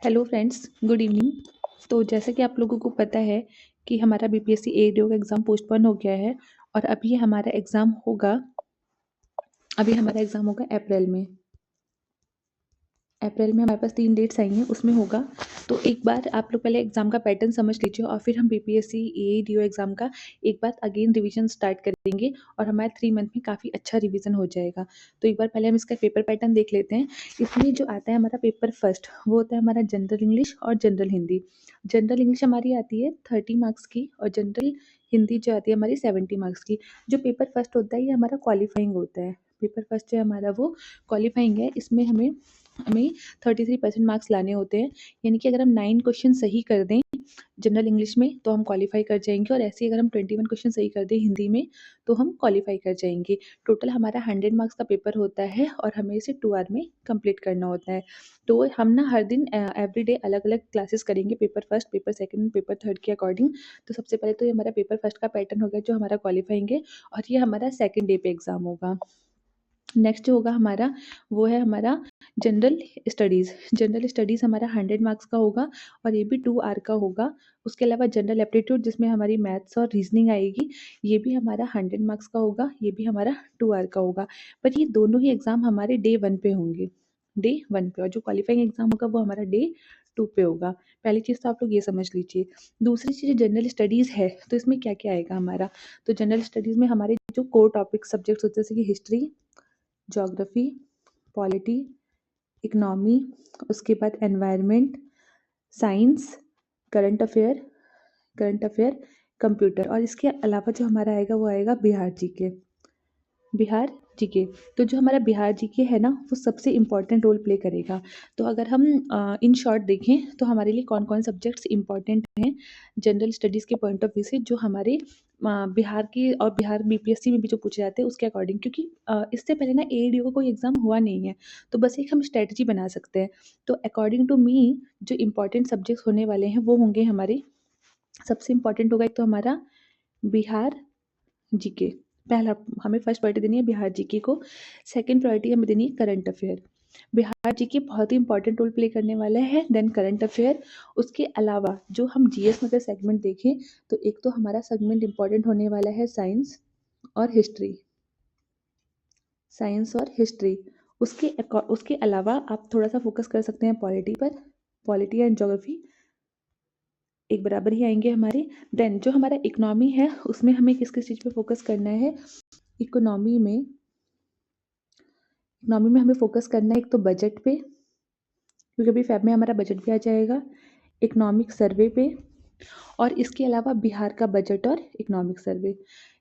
Hello friends, good evening. तो जैसा कि आप लोगों को पता है कि हमारा बीपीएससी एडीओ का एग्ज़ाम पोस्टपोन हो गया है और अभी हमारा एग्ज़ाम होगा अप्रैल में हमारे पास 3 डेट्स आई हैं, उसमें होगा। तो एक बार आप लोग पहले एग्ज़ाम का पैटर्न समझ लीजिए और फिर हम बीपीएससी एडीओ एग्ज़ाम का एक बार अगेन रिवीजन स्टार्ट करेंगे और हमारे 3 मंथ में काफ़ी अच्छा रिवीजन हो जाएगा। तो एक बार पहले हम इसका पेपर पैटर्न देख लेते हैं। इसमें जो आता है हमारा पेपर फर्स्ट, वो होता है हमारा जनरल इंग्लिश और जनरल हिंदी। जनरल इंग्लिश हमारी आती है 30 मार्क्स की और जनरल हिंदी जो आती है हमारी 70 मार्क्स की। जो पेपर फर्स्ट होता है ये हमारा क्वालिफाइंग होता है। पेपर फर्स्ट जो है हमारा वो क्वालिफाइंग है। इसमें हमें हमें 33% मार्क्स लाने होते हैं, यानी कि अगर हम 9 क्वेश्चन सही कर दें जनरल इंग्लिश में तो हम क्वालिफाई कर जाएंगे और ऐसे ही अगर हम 21 क्वेश्चन सही कर दें हिंदी में तो हम क्वालिफाई कर जाएंगे। टोटल हमारा 100 मार्क्स का पेपर होता है और हमें इसे 2 आवर में कंप्लीट करना होता है। तो हम ना हर दिन एवरी डे अलग अलग क्लासेस करेंगे, paper first, paper second, paper third के अकॉर्डिंग। तो सबसे पहले तो ये हमारा पेपर फर्स्ट का पैटर्न हो गया जो हमारा क्वालिफाइंग है और ये हमारा सेकेंड डे पे एग्जाम होगा। नेक्स्ट जो होगा हमारा वो है हमारा जनरल स्टडीज़। जनरल स्टडीज़ हमारा 100 मार्क्स का होगा और ये भी 2 आवर का होगा। उसके अलावा जनरल एप्टीट्यूड जिसमें हमारी मैथ्स और रीजनिंग आएगी, ये भी हमारा 100 मार्क्स का होगा, ये भी हमारा 2 आवर का होगा। पर ये दोनों ही एग्ज़ाम हमारे डे 1 पे होंगे, डे 1 पे, और जो क्वालिफाइंग एग्ज़ाम होगा वो हमारा डे 2 पे होगा। पहली चीज़ तो आप लोग ये समझ लीजिए। दूसरी चीज़ जनरल स्टडीज़ है, तो इसमें क्या-क्या आएगा हमारा? तो जनरल स्टडीज़ में हमारे जो कोर टॉपिक सब्जेक्ट्स होते हैं जैसे कि हिस्ट्री, ज्योग्राफी, पॉलिटी, इकोनॉमी, उसके बाद environment, science, current affair, computer, और इसके अलावा जो हमारा आएगा वो आएगा बिहार जीके। बिहार जीके, तो जो हमारा बिहार जीके है ना वो सबसे इम्पोर्टेंट रोल प्ले करेगा। तो अगर हम इन शॉर्ट देखें तो हमारे लिए कौन कौन सब्जेक्ट्स इम्पॉर्टेंट हैं जनरल स्टडीज़ के पॉइंट ऑफ व्यू से, जो हमारे बिहार की और बिहार बीपीएससी में भी जो पूछे जाते हैं उसके अकॉर्डिंग, क्योंकि इससे पहले ना एडीओ का कोई एग्जाम हुआ नहीं है, तो बस एक हम स्ट्रेटजी बना सकते हैं। तो अकॉर्डिंग टू मी जो इम्पोर्टेंट सब्जेक्ट्स होने वाले हैं वो होंगे हमारे, सबसे इम्पोर्टेंट होगा एक तो हमारा बिहार जीके। पहला हमें फर्स्ट प्रायोरिटी देनी है बिहार जीके को, सेकंड प्रायोरिटी हमें देनी है करंट अफेयर। बिहार जीके बहुत ही इंपॉर्टेंट रोल प्ले करने वाला है, देन करंट अफेयर। उसके अलावा जो हम जीएस में अगर सेगमेंट देखें तो एक तो हमारा सेगमेंट इंपॉर्टेंट होने वाला है साइंस और हिस्ट्री, साइंस और हिस्ट्री। उसके अलावा आप थोड़ा सा फोकस कर सकते हैं पॉलिटी पर, पॉलिटी एंड ज्योग्राफी एक बराबर ही आएंगे हमारे। देन जो हमारा इकोनॉमी है उसमें हमें किस किस चीज़ पे फोकस करना है? इकोनॉमी में हमें फोकस करना है एक तो बजट पे, क्योंकि अभी फेब में हमारा बजट भी आ जाएगा, इकोनॉमिक सर्वे पे, और इसके अलावा बिहार का बजट और इकोनॉमिक सर्वे।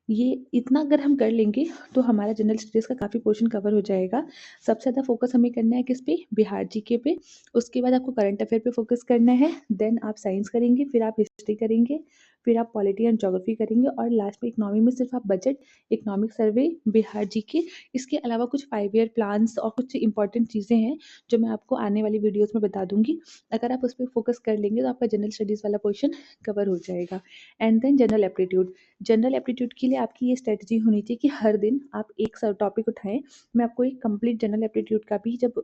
ये इतना अगर हम कर लेंगे तो हमारा जनरल स्टडीज़ का काफ़ी पोर्शन कवर हो जाएगा। सबसे ज़्यादा फोकस हमें करना है किस पे? बिहार जीके पे। उसके बाद आपको करंट अफेयर पे फोकस करना है, देन आप साइंस करेंगे, फिर आप हिस्ट्री करेंगे, फिर आप पॉलिटी एंड ज्योग्राफी करेंगे, और लास्ट में इकोनॉमी में सिर्फ आप budget, economic survey, Bihar GK. इसके अलावा कुछ 5 ईयर प्लान्स और कुछ इंपॉर्टेंट चीज़ें हैं जो मैं आपको आने वाली वीडियोज़ में बता दूंगी। अगर आप उस पर फोकस कर लेंगे तो आपका जनरल स्टडीज़ वाला पोर्शन कवर हो जाएगा। And then general aptitude. General aptitude के लिए आपकी ये स्ट्रेटजी होनी चाहिए कि हर दिन आप एक टॉपिक उठाएं। मैं आपको एक कंप्लीट जनरल एप्टीट्यूड का भी जब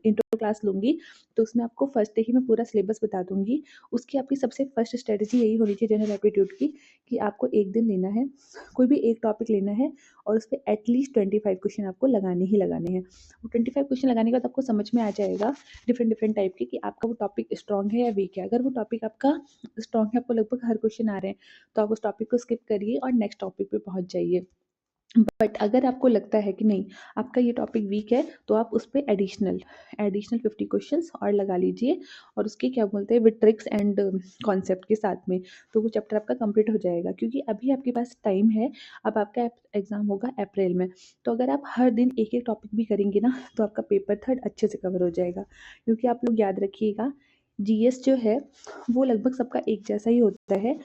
इंट्रो क्लास लूंगी तो उसमें आपको फर्स्ट डे ही मैं पूरा सिलेबस बता दूंगी। उसकी आपकी सबसे फर्स्ट स्ट्रेटजी यही होनी चाहिए जनरल एप्टीट्यूड की, कि आपको एक दिन लेना है, कोई भी एक टॉपिक लेना है और उस पर एटलीस्ट 25 क्वेश्चन आपको लगाने ही लगाने हैं। 25 क्वेश्चन लगाने के बाद आपको समझ में आ जाएगा डिफरेंट डिफरेंट टाइप के कि आपका वो टॉपिक स्ट्रॉन्ग है या वीक है। अगर वो टॉपिक आपका स्ट्रॉन्ग है, आपको लगभग हर क्वेश्चन आ रहे हैं, तो आप उस टॉपिक को स्किप करिए और नेक्स्ट टॉपिक पे पहुंच जाइए। बट अगर आपको लगता है कि नहीं आपका ये टॉपिक वीक है तो आप उस पर एडिशनल 50 क्वेश्चंस और लगा लीजिए, और उसके क्या बोलते हैं विद ट्रिक्स एंड कॉन्सेप्ट के साथ में, तो वो चैप्टर आपका कंप्लीट हो जाएगा। क्योंकि अभी आपके पास टाइम है, अब आपका एग्जाम होगा अप्रैल में, तो अगर आप हर दिन एक एक टॉपिक भी करेंगे ना तो आपका पेपर थर्ड अच्छे से कवर हो जाएगा। क्योंकि आप लोग याद रखिएगा जीएस जो है वो लगभग सबका एक जैसा ही होता है,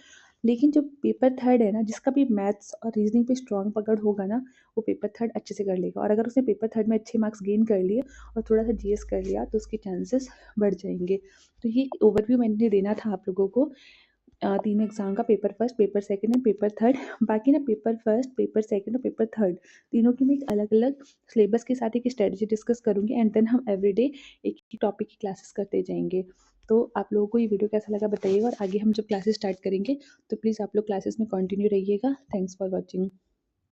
लेकिन जो पेपर थर्ड है ना, जिसका भी मैथ्स और रीजनिंग पे स्ट्रांग पकड़ होगा ना, वो पेपर थर्ड अच्छे से कर लेगा। और अगर उसने पेपर थर्ड में अच्छे मार्क्स गेन कर लिए और थोड़ा सा जीएस कर लिया तो उसके चांसेस बढ़ जाएंगे। तो ये ओवरव्यू मैंने देना था आप लोगों को तीनों एग्जाम का, paper first, paper second and paper third. बाकी ना पेपर फर्स्ट, पेपर सेकंड और पेपर थर्ड तीनों की मैं एक अलग अलग सिलेबस के साथ एक स्ट्रेटजी डिस्कस करूंगी, एंड देन हम एवरीडे एक ही टॉपिक की क्लासेस करते जाएंगे। तो आप लोगों को ये वीडियो कैसा लगा बताइएगा और आगे हम जब क्लासेस स्टार्ट करेंगे तो प्लीज़ आप लोग क्लासेस में कंटिन्यू रहिएगा। Thanks for watching.